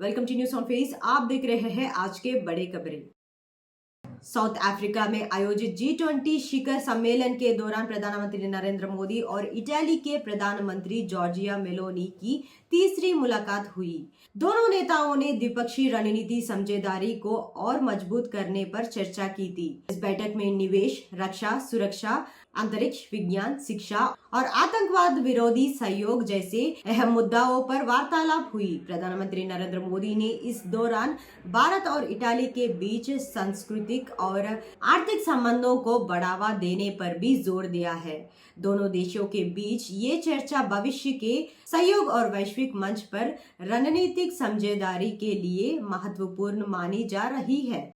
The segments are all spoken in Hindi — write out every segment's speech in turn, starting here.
Welcome to news on face. आप देख रहे हैं आज के बड़े खबरें। साउथ अफ्रीका में आयोजित G20 शिखर सम्मेलन के दौरान प्रधानमंत्री नरेंद्र मोदी और इटली के प्रधानमंत्री जॉर्जिया मेलोनी की तीसरी मुलाकात हुई। दोनों नेताओं ने द्विपक्षीय रणनीति समझदारी को और मजबूत करने पर चर्चा की थी। इस बैठक में निवेश, रक्षा, सुरक्षा, अंतरिक्ष विज्ञान, शिक्षा और आतंकवाद विरोधी सहयोग जैसे अहम मुद्दों पर वार्तालाप हुई। प्रधानमंत्री नरेंद्र मोदी ने इस दौरान भारत और इटली के बीच सांस्कृतिक और आर्थिक संबंधों को बढ़ावा देने पर भी जोर दिया है। दोनों देशों के बीच ये चर्चा भविष्य के सहयोग और वैश्विक मंच पर रणनीतिक समझदारी के लिए महत्वपूर्ण मानी जा रही है।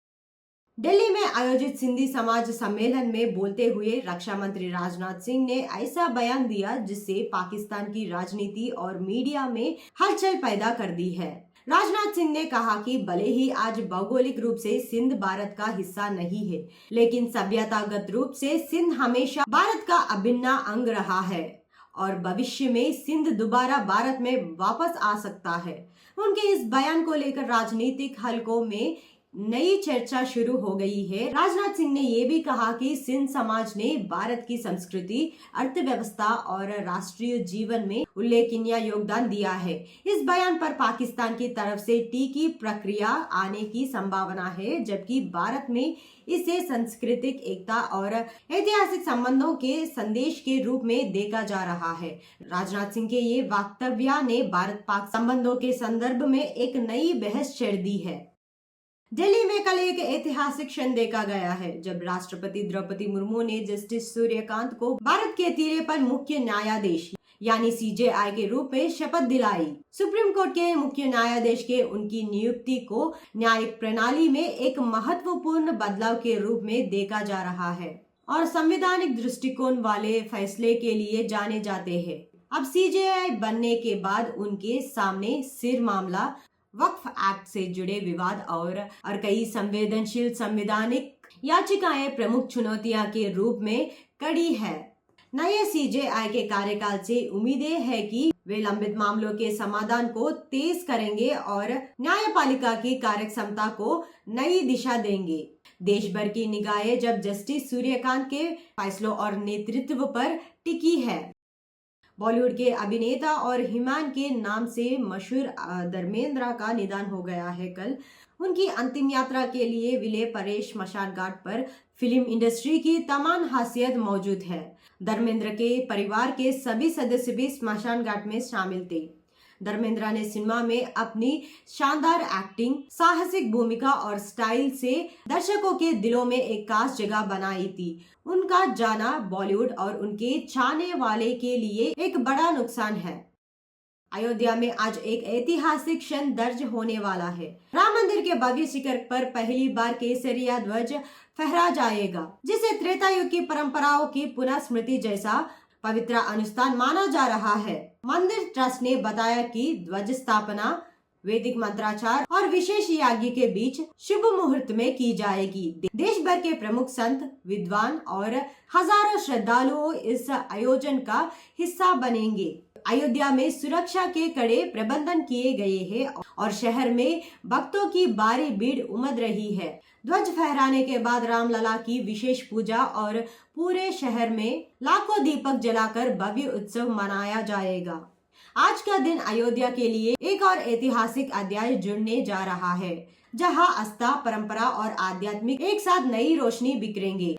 दिल्ली में आयोजित सिंधी समाज सम्मेलन में बोलते हुए रक्षा मंत्री राजनाथ सिंह ने ऐसा बयान दिया जिससे पाकिस्तान की राजनीति और मीडिया में हलचल पैदा कर दी है। राजनाथ सिंह ने कहा कि भले ही आज भौगोलिक रूप से सिंध भारत का हिस्सा नहीं है, लेकिन सभ्यतागत रूप से सिंध हमेशा भारत का अभिन्न अंग रहा है और भविष्य में सिंध दोबारा भारत में वापस आ सकता है। उनके इस बयान को लेकर राजनीतिक हलकों में नई चर्चा शुरू हो गई है। राजनाथ सिंह ने ये भी कहा कि सिंध समाज ने भारत की संस्कृति, अर्थव्यवस्था और राष्ट्रीय जीवन में उल्लेखनीय योगदान दिया है। इस बयान पर पाकिस्तान की तरफ से टीकी प्रक्रिया आने की संभावना है, जबकि भारत में इसे सांस्कृतिक एकता और ऐतिहासिक संबंधों के संदेश के रूप में देखा जा रहा है। राजनाथ सिंह के ये वक्तव्य ने भारत पाक संबंधों के संदर्भ में एक नई बहस छेड़ दी है। दिल्ली में कल एक ऐतिहासिक क्षण देखा गया है जब राष्ट्रपति द्रौपदी मुर्मू ने जस्टिस सूर्यकांत को भारत के तीसरे पर मुख्य न्यायाधीश यानी CJI के रूप में शपथ दिलाई। सुप्रीम कोर्ट के मुख्य न्यायाधीश के उनकी नियुक्ति को न्यायिक प्रणाली में एक महत्वपूर्ण बदलाव के रूप में देखा जा रहा है और संवैधानिक दृष्टिकोण वाले फैसले के लिए जाने जाते हैं। अब CJI बनने के बाद उनके सामने सिर मामला, वक्फ एक्ट से जुड़े विवाद और कई संवेदनशील संवैधानिक याचिकाएं प्रमुख चुनौतियां के रूप में खड़ी है। नए CJI के कार्यकाल से उम्मीदें है कि वे लंबित मामलों के समाधान को तेज करेंगे और न्यायपालिका की कार्यक्षमता को नई दिशा देंगे। देश भर की निगाहें जब जस्टिस सूर्यकांत के फैसलों और नेतृत्व पर टिकी है। बॉलीवुड के अभिनेता और हिमान के नाम से मशहूर धर्मेंद्र का निधन हो गया है। कल उनकी अंतिम यात्रा के लिए विले परेश स्मशान घाट पर फिल्म इंडस्ट्री की तमाम हस्तियां मौजूद है। धर्मेंद्र के परिवार के सभी सदस्य भी स्मशान घाट में शामिल थे। धर्मेंद्र ने सिनेमा में अपनी शानदार एक्टिंग, साहसिक भूमिका और स्टाइल से दर्शकों के दिलों में एक खास जगह बनाई थी। उनका जाना बॉलीवुड और उनके चाहने वाले के लिए एक बड़ा नुकसान है। अयोध्या में आज एक ऐतिहासिक क्षण दर्ज होने वाला है। राम मंदिर के भव्य शिखर पर पहली बार केसरिया ध्वज फहरा जाएगा, जिसे त्रेता युग की परंपराओं की पुनः स्मृति जैसा पवित्र अनुष्ठान माना जा रहा है। मंदिर ट्रस्ट ने बताया कि ध्वज स्थापना वैदिक मंत्राचार और विशेष यज्ञ के बीच शुभ मुहूर्त में की जाएगी। देश भर के प्रमुख संत, विद्वान और हजारों श्रद्धालुओं इस आयोजन का हिस्सा बनेंगे। अयोध्या में सुरक्षा के कड़े प्रबंधन किए गए हैं और शहर में भक्तों की भारी भीड़ उमड़ रही है। ध्वज फहराने के बाद रामलला की विशेष पूजा और पूरे शहर में लाखों दीपक जलाकर भव्य उत्सव मनाया जाएगा। आज का दिन अयोध्या के लिए एक और ऐतिहासिक अध्याय जुड़ने जा रहा है, जहां आस्था, परंपरा और आध्यात्मिक एक साथ नई रोशनी बिखरेंगे।